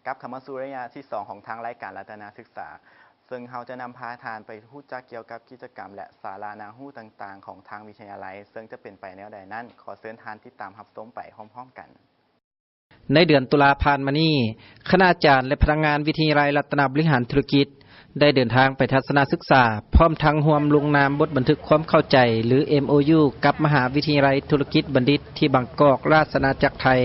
กับคำว่าสู่ระยะที่2ของทางรายการรัตนศึกษาซึ่งเราจะนำพาทานไปพูดจักเกี่ยวกับกิจกรรมและสาระนาฮู้ต่างๆของทางวิทยาลัยซึ่งจะเป็นไปแนวใดนั้นขอเชิญทานติดตามรับชมไปพร้อมๆกันในเดือนตุลาคมมานี้คณาจารย์และพนักงานวิทยาลัยรัตนบริหารธุรกิจได้เดินทางไปทัศนศึกษาพร้อมทั้งร่วมลงนามบทบันทึกความเข้าใจหรือ MOU กับมหาวิทยาลัยธุรกิจบัณฑิตที่บางกอกราชอาณาจักรไทย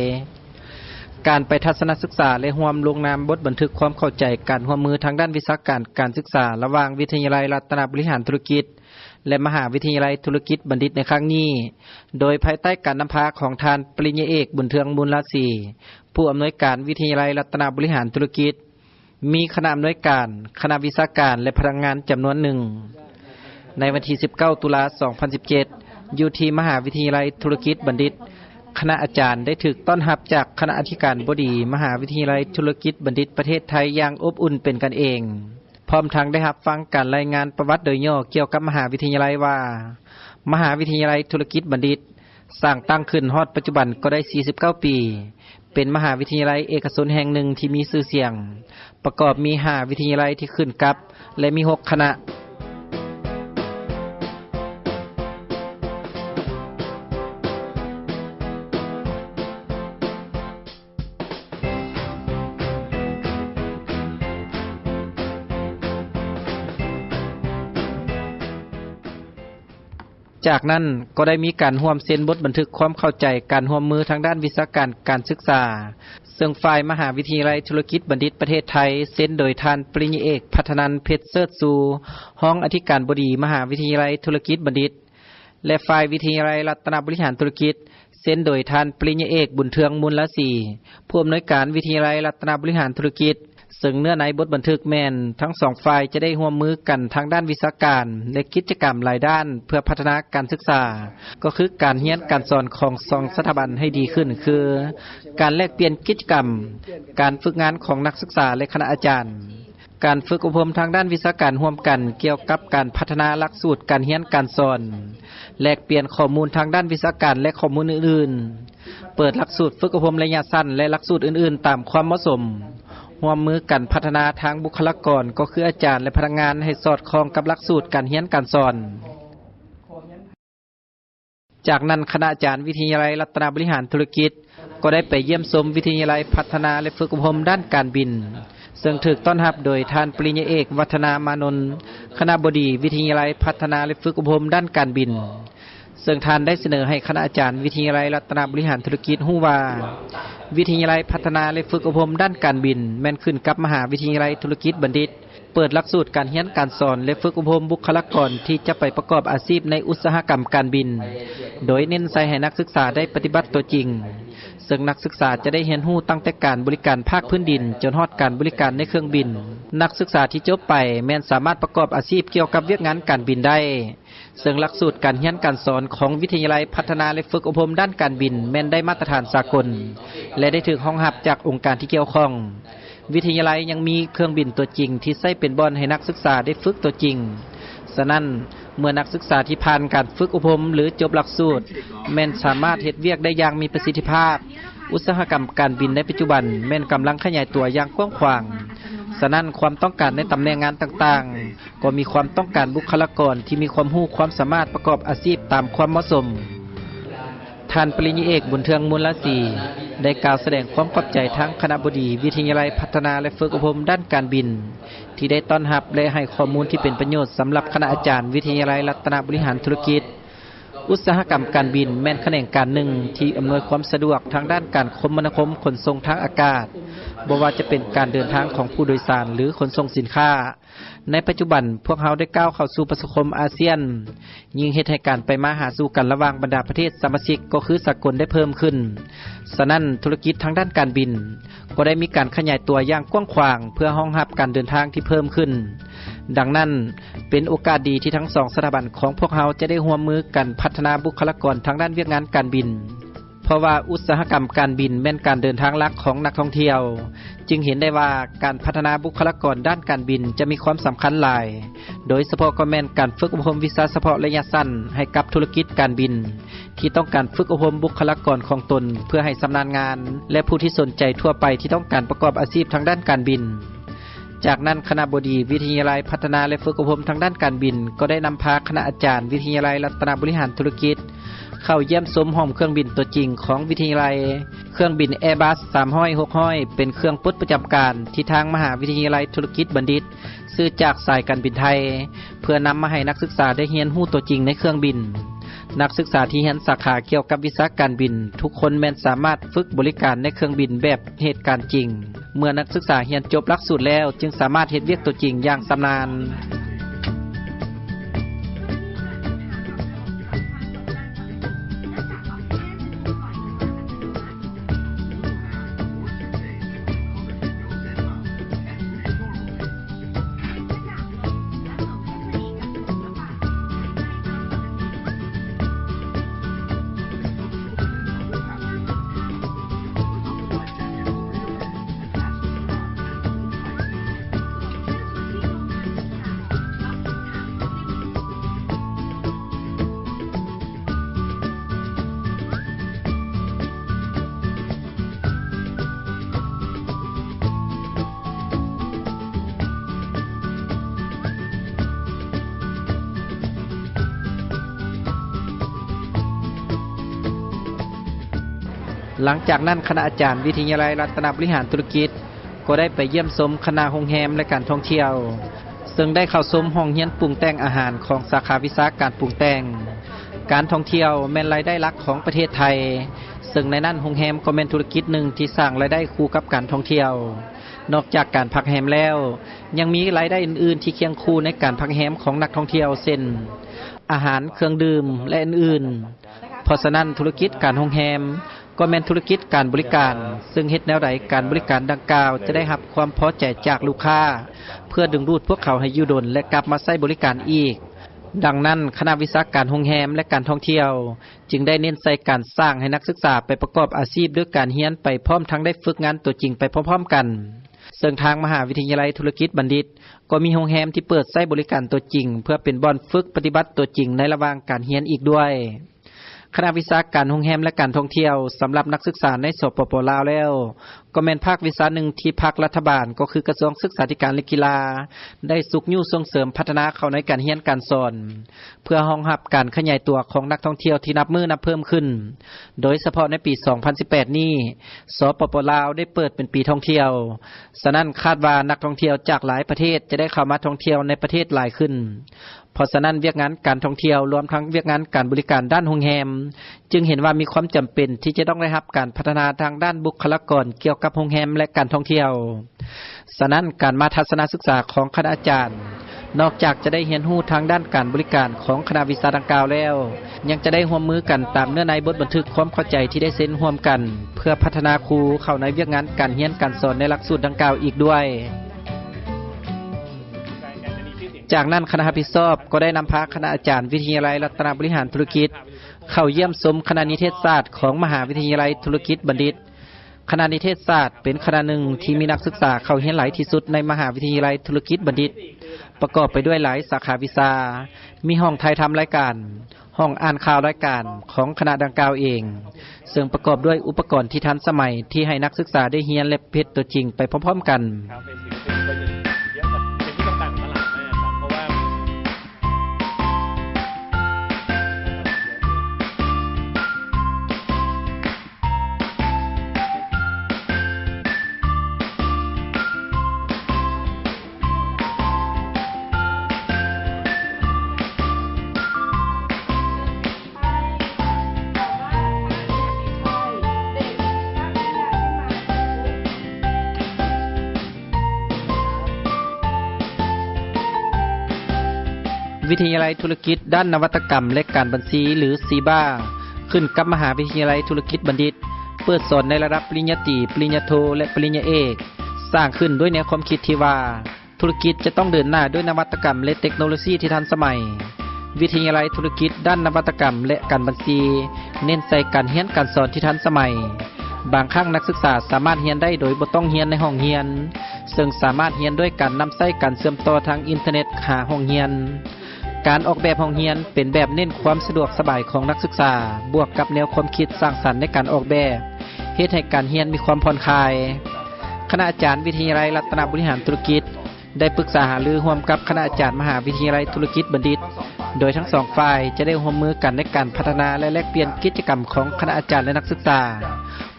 การไปทัศนศึกษาและร่วมลงนามบทบันทึกความเข้าใจการร่วมมือทางด้านวิชาการการศึกษาระหว่างวิทยาลัยรัตนบริหารธุรกิจและมหาวิทยาลัยธุรกิจบัณฑิตในครั้งนี้โดยภายใต้การนำพาของท่านปริญญาเอกบุญเทืองมูลราศีผู้อำนวยการวิทยาลัยรัตนบริหารธุรกิจมีคณะอำนวยการคณะวิชาการและพนักงานจำนวนหนึ่งในวันที่19ตุลาคม2017อยู่ที่มหาวิทยาลัยธุรกิจบัณฑิตคณะอาจารย์ได้ถูกต้อนรับจากคณะอธิการบดีมหาวิทยาลัยธุรกิจบัณฑิตประเทศไทยอย่างอบอุ่นเป็นกันเองพร้อมทั้งได้รับฟังการรายงานประวัติโดยย่อเกี่ยวกับมหาวิทยาลัยว่ามหาวิทยาลัยธุรกิจบัณฑิตสร้างตั้งขึ้นฮอดปัจจุบันก็ได้49ปีเป็นมหาวิทยาลัยเอกชนแห่งหนึ่งที่มีชื่อเสียงประกอบมี5วิทยาลัยที่ขึ้นกับและมี6คณะจากนั้นก็ได้มีการร่วมเซ็นบทบันทึกความเข้าใจการร่วมมือทางด้านวิชาการการศึกษาซึ่งฝ่ายมหาวิทยาลัยธุรกิจบัณฑิตประเทศไทยเซ็นโดยท่านปริญญาเอกพัฒนันท์เพชรเสิร์ชซูห้องอธิการบดีมหาวิทยาลัยธุรกิจบัณฑิตและฝ่ายวิทยาลัยรัตนบริหารธุรกิจเซ็นโดยท่านปริญญาเอกบุญเทืองมูลราศีผู้อำนวยการวิทยาลัยรัตนบริหารธุรกิจซึ่งเนื้อในบทบันทึกแม่นทั้งสองฝ่ายจะได้ร่วมมือกันทางด้านวิชาการและกิจกรรมหลายด้านเพื่อพัฒนาการศึกษาก็คือการเรียนการสอนของสองสถาบันให้ดีขึ้นคือการแลกเปลี่ยนกิจกรรมการฝึกงานของนักศึกษาและคณะอาจารย์การฝึกอบรมทางด้านวิชาการร่วมกันเกี่ยวกับการพัฒนาหลักสูตรการเรียนการสอนแลกเปลี่ยนข้อมูลทางด้านวิชาการและข้อมูลอื่นๆเปิดหลักสูตรฝึกอบรมระยะสั้นและหลักสูตรอื่นๆตามความเหมาะสมร่วมมือกันพัฒนาทางบุคลากรก็คืออาจารย์และพนักงานให้สอดคล้องกับหลักสูตรการเรียนการสอนจากนั้นคณะอาจารย์วิทยาลัยรัตนบริหารธุรกิจก็ได้ไปเยี่ยมชมวิทยาลัยพัฒนาและฝึกอบรมด้านการบินซึ่งถูกต้อนรับโดยท่านปริญญาเอกวัฒนามานนท์คณบดีวิทยาลัยพัฒนาและฝึกอบรมด้านการบินซึ่งท่านได้เสนอให้คณะอาจารย์วิทยาลัยรัตนบริหารธุรกิจฮู้ว่าวิทยาลัยพัฒนาและฝึกอบรมด้านการบินแม่นขึ้นกับมหาวิทยาลัยธุรกิจบัณฑิตเปิดหลักสูตรการเรียนการสอนและฝึกอบรมบุคลากรที่จะไปประกอบอาชีพในอุตสาหกรรมการบินโดยเน้นใส่ให้นักศึกษาได้ปฏิบัติตัวจริงซึ่งนักศึกษาจะได้เรียนรู้ตั้งแต่การบริการภาคพื้นดินจนฮอดการบริการในเครื่องบินนักศึกษาที่จบไปแม้นสามารถประกอบอาชีพเกี่ยวกับเวียกงานการบินได้ซึ่งหลักสูตรการเรียนการสอนของวิทยาลัยพัฒนาและฝึกอบรมด้านการบินแม้นได้มาตรฐานสากลและได้ถูกรองรับจากองค์การที่เกี่ยวข้องวิทยาลัยยังมีเครื่องบินตัวจริงที่ใช้เป็นบ่อนให้นักศึกษาได้ฝึกตัวจริงฉะนั้นเมื่อนักศึกษาที่ผ่านการฝึกอบรมหรือจบหลักสูตรแม้นสามารถเฮ็ดเวียกได้อย่างมีประสิทธิภาพอุตสาหกรรมการบินในปัจจุบันแม้นกำลังขยายตัวอย่างกว้างขวางฉะนั้นความต้องการในตำแหน่งงานต่างๆก็มีความต้องการบุคลากรที่มีความรู้ความสามารถประกอบอาชีพตามความเหมาะสมท่านปริญญาเอกบุญเทืองมูลราศีได้กล่าวแสดงความขอบใจทั้งคณบดีวิทยาลัยพัฒนาและฝึกอบรมด้านการบินที่ได้ต้อนรับและให้ข้อมูลที่เป็นประโยชน์สำหรับคณะอาจารย์วิทยาลัยรัตนบริหารธุรกิจอุตสาหกรรมการบินแม่นแขนงการหนึ่งที่อำนวยความสะดวกทางด้านการคมนาคมขนส่งทางอากาศบ่ว่าจะเป็นการเดินทางของผู้โดยสารหรือขนส่งสินค้าในปัจจุบันพวกเราได้ก้าวเข้าสู่ประชาคมอาเซียนยิ่งเฮ็ดให้การไปมาหาสู่กันระหว่างบรรดาประเทศสมาชิกก็คือสากลได้เพิ่มขึ้นฉะนั้นธุรกิจทางด้านการบินก็ได้มีการขยายตัวอย่างกว้างขวางเพื่อรองรับการเดินทางที่เพิ่มขึ้นดังนั้นเป็นโอกาสดีที่ทั้งสองสถาบันของพวกเราจะได้ร่วมมือกันพัฒนาบุคลากรทางด้านเวียกงานการบินเพราะว่าอุตสาหกรรมการบินแม่นการเดินทางหลักของนักท่องเที่ยวจึงเห็นได้ว่าการพัฒนาบุคลากรด้านการบินจะมีความสำคัญหลายโดยเฉพาะก็แม่นการฝึกอบรมวิชาเฉพาะระยะสั้นให้กับธุรกิจการบิน ที่ต้องการฝึกอบรมบุคลากรของตนเพื่อให้ชำนาญงานและผู้ที่สนใจทั่วไปที่ต้องการประกอบอาชีพทางด้านการบินจากนั้นคณบดีวิทยาลัยพัฒนาและฝึกอบรมทางด้านการบินก็ได้นำพาคณะอาจารย์วิทยาลัยรัตนบริหารธุรกิจเข้าเยี่ยมชมห้องเครื่องบินตัวจริงของวิทยาลัยเครื่องบิน Airbus 300-600เป็นเครื่องปลดประจำการที่ทางมหาวิทยาลัยธุรกิจบัณฑิตซื้อจากสายการบินไทยเพื่อนำมาให้นักศึกษาได้เรียนรู้ตัวจริงในเครื่องบินนักศึกษาที่เรียนสาขาเกี่ยวกับวิชาการบินทุกคนแม้นสามารถฝึกบริการในเครื่องบินแบบเหตุการณ์จริงเมื่อนักศึกษาเรียนจบหลักสูตรแล้วจึงสามารถเฮ็ดเวียกตัวจริงอย่างชำนาญหลังจากนั้นคณะอาจารย์วิทยาลัยรัตนบริหารธุรกิจก็ได้ไปเยี่ยมชมคณะโรงแรมและการท่องเที่ยวซึ่งได้เข้าชมห้องเรียนปรุงแต่งอาหารของสาขาวิชาการปรุงแต่งการท่องเที่ยวแม่นรายได้หลักของประเทศไทยซึ่งในนั้นโรงแรมก็เป็นธุรกิจหนึ่งที่สร้างรายได้คู่กับการท่องเที่ยวนอกจากการพักแรมแล้วยังมีรายได้อื่นๆที่เคียงคู่ในการพักแรมของนักท่องเที่ยวเช่นอาหารเครื่องดื่มและอื่นๆเพราะฉะนั้นธุรกิจการโรงแรมก็แม่นธุรกิจการบริการซึ่งเฮ็ดแนวใดการบริการดังกล่าวจะได้รับความพอใจจากลูกค้าเพื่อดึงดูดพวกเขาให้อยู่ดนและกลับมาใช้บริการอีกดังนั้นคณะวิชาการโรงแรมและการท่องเที่ยวจึงได้เน้นใส่การสร้างให้นักศึกษาไปประกอบอาชีพด้วยการเรียนไปพร้อมทั้งได้ฝึกงานตัวจริงไปพร้อมๆกันซึ่งทางมหาวิทยาลัยธุรกิจบัณฑิตก็มีโรงแรมที่เปิดใช้บริการตัวจริงเพื่อเป็นบ่อนฝึกปฏิบัติตัวจริงในระหว่างการเรียนอีกด้วยคณะวิชาการโรงแรมและการท่องเที่ยวสำหรับนักศึกษาในสปป.ลาวแล้วก็แม่นภาควิชาหนึ่งที่ภาครัฐบาลก็คือกระทรวงศึกษาธิการและกีฬาได้สุกยู่ส่งเสริมพัฒนาเข้าในการเรียนการสอนเพื่อรองรับการขยายตัวของนักท่องเที่ยวที่นับมือนับเพิ่มขึ้นโดยเฉพาะในปี 2018 นี้สปป.ลาวได้เปิดเป็นปีท่องเที่ยวฉะนั้นคาดว่านักท่องเที่ยวจากหลายประเทศจะได้เข้ามาท่องเที่ยวในประเทศหลายขึ้นเพราะฉะนั้นเวียกงานการท่องเที่ยวรวมทั้งเวียกงานการบริการด้านโรงแรมจึงเห็นว่ามีความจำเป็นที่จะต้องได้รับการพัฒนาทางด้านบุคลากรเกี่ยวกับโรงแรมและการท่องเที่ยวฉะนั้นการมาทัศนศึกษาของคณะอาจารย์นอกจากจะได้เรียนรู้ทางด้านการบริการของคณะวิชาดังกล่าวแล้วยังจะได้ร่วมมือกันตามเนื้อในบทบันทึกความเข้าใจที่ได้เซ็นร่วมกันเพื่อพัฒนาครูเข้าในเวียกงานการเรียนการสอนในหลักสูตรดังกล่าวอีกด้วยจากนั้นคณะรับผิดชอบก็ได้นำพาคณะอาจารย์วิทยาลัยรัตนบริหารธุรกิจเข้าเยี่ยมชมคณะนิเทศศาสตร์ของมหาวิทยาลัยธุรกิจบัณฑิตคณะนิเทศศาสตร์เป็นคณะหนึ่งที่มีนักศึกษาเข้าเรียนหลายที่สุดในมหาวิทยาลัยธุรกิจบัณฑิตประกอบไปด้วยหลายสาขาวิชามีห้องถ่ายทำรายการห้องอ่านข่าวรายการของคณะดังกล่าวเองซึ่งประกอบด้วยอุปกรณ์ที่ทันสมัยที่ให้นักศึกษาได้เรียนและเฮ็ดตัวจริงไปพร้อมๆกันวิทยาลัยธุรกิจด้านนวัตกรรมและการบัญชีหรือซีบ้าขึ้นกับมหาวิทยาลัยธุรกิจบัณฑิตเปิดสอนในระดับปริญญาตรีปริญญาโทและปริญญาเอกสร้างขึ้นด้วยแนวความคิดที่ว่าธุรกิจจะต้องเดินหน้าด้วยนวัตกรรมและเทคโนโลยีที่ทันสมัยวิทยาลัยธุรกิจด้านนวัตกรรมและการบัญชีเน้นใส่การเรียนการสอนที่ทันสมัยบางครั้งนักศึกษาสามารถเรียนได้โดยบ่ต้องเรียนในห้องเรียนซึ่งสามารถเรียนด้วยการนำใช้การเชื่อมต่อทางอินเทอร์เน็ตหาห้องเรียน การออกแบบห้องเรียนเป็นแบบเน้นความสะดวกสบายของนักศึกษาบวกกับแนวความคิดสร้างสรรค์ในการออกแบบเฮ็ดให้การเรียนมีความผ่อนคลายคณะอาจารย์วิทยาลัยรัตนบริหารธุรกิจได้ปรึกษาหารือร่วมกับคณะอาจารย์มหาวิทยาลัยธุรกิจบัณฑิตโดยทั้งสองฝ่ายจะได้ร่วมมือกันในการพัฒนาและแลกเปลี่ยนกิจกรรมของคณะอาจารย์และนักศึกษา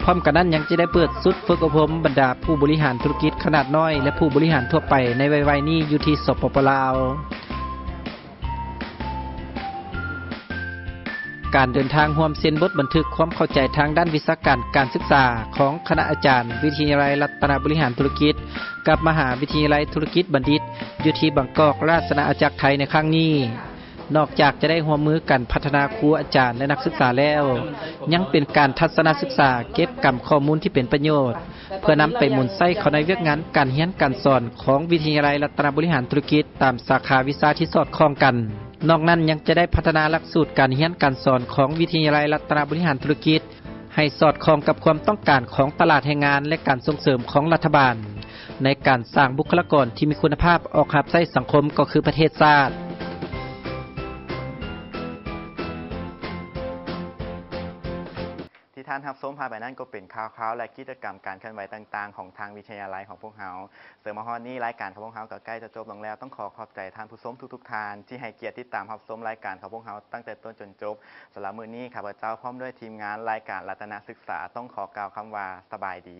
พร้อมกันนั้นยังจะได้เปิดสุดฝึกอบรมบรรดาผู้บริหารธุรกิจขนาดน้อยและผู้บริหารทั่วไปในวัยนี้อยู่ที่สปป.ลาวการเดินทางร่วมเซ็นบทบันทึกความเข้าใจทางด้านวิชาการการศึกษาของคณะอาจารย์วิทยาลัยรัตนบริหารธุรกิจกับมหาวิทยาลัยธุรกิจบัณฑิตอยู่ที่บางกอกราชอาณาจักรไทยในครั้งนี้นอกจากจะได้ร่วมมือกันพัฒนาครูอาจารย์และนักศึกษาแล้วยังเป็นการทัศนศึกษาเก็บกำข้อมูลที่เป็นประโยชน์เพื่อนำไปหมุนใส่เข้าในเวียกงานการเรียนการสอนของวิทยาลัยรัตนบริหารธุรกิจตามสาขาวิชาที่สอดคล้องกันนอกนั้นยังจะได้พัฒนาหลักสูตรการเรียนการสอนของวิทยาลัยรัตนบริหารธุรกิจให้สอดคล้องกับความต้องการของตลาดแรงงานและการส่งเสริมของรัฐบาลในการสร้างบุคลากรที่มีคุณภาพออกรับใช้สังคมก็คือประเทศชาติที่ท่านรับชมพาไปนั่นก็เป็นข่าวๆและกิจกรรมการเคลื่อนไหวต่างๆของทางวิทยาลัยของพวกเราเสริมมาฮอดนี้รายการของพวกเราก็ใกล้จะจบลงแล้วต้องขอบใจท่านผู้ชมทุกๆท่านที่ให้เกียรติติดตามรับชมรายการของพวกเราตั้งแต่ต้นจนจบสำหรับมื้อนี้ข้าพเจ้าพร้อมด้วยทีมงานรายการรัตนศึกษาต้องขอกล่าวคำว่าสบายดี